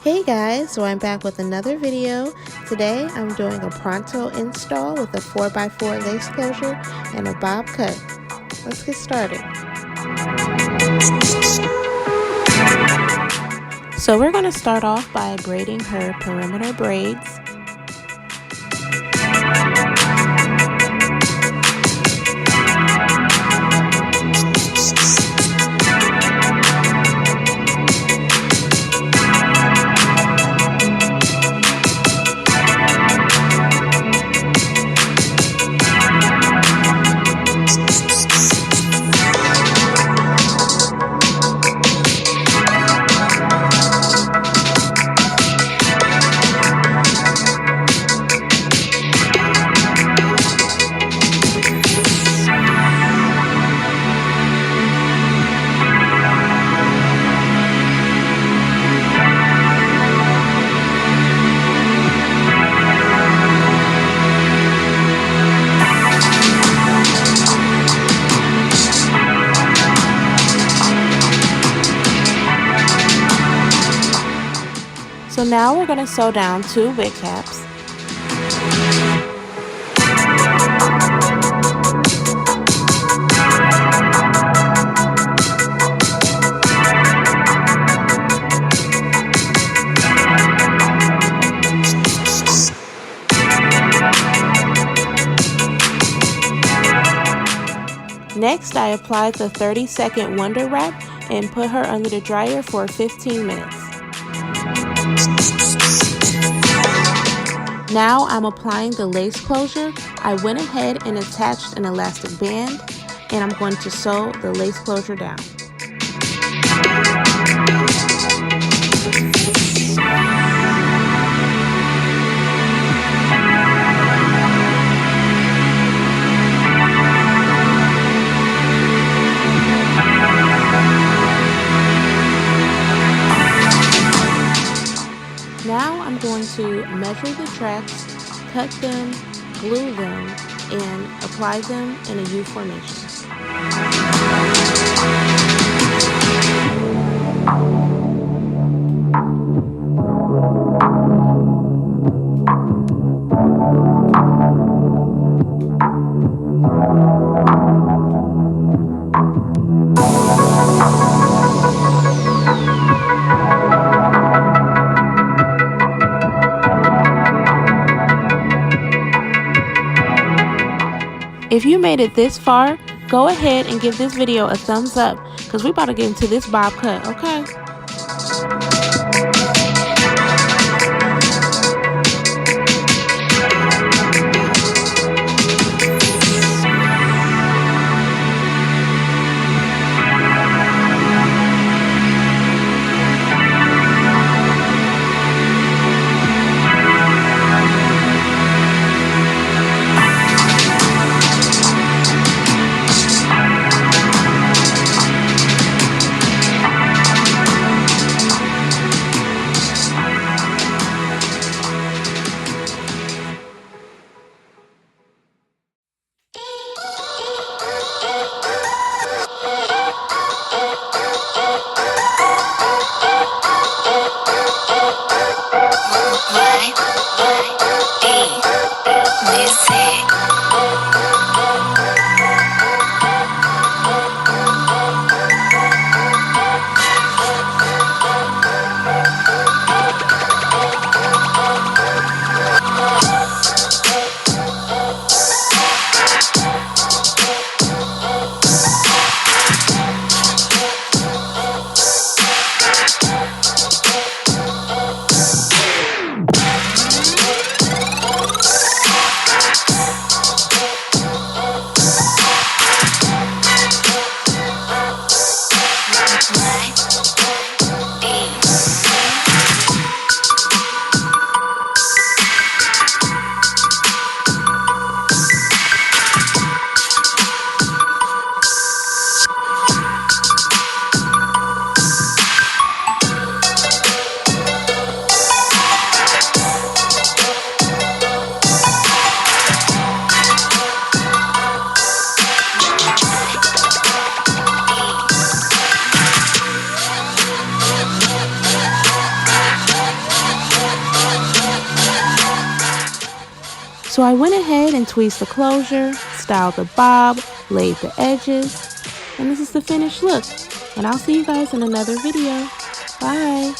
Hey guys, so I'm back with another video. Today I'm doing a Pronto install with a 4x4 lace closure and a bob cut. Let's get started. So we're going to start off by braiding her perimeter braids. So now we're going to sew down 2 wig caps. Next, I applied the 30-second Wonder Wrap and put her under the dryer for 15 minutes. Now I'm applying the lace closure. I went ahead and attached an elastic band, and I'm going to sew the lace closure down. Now I'm going to measure the tracks, cut them, glue them, and apply them in a U formation. If you made it this far, go ahead and give this video a thumbs up because we're about to get into this bob cut, okay? So I went ahead and tweezed the closure, styled the bob, laid the edges, and this is the finished look. And I'll see you guys in another video. Bye!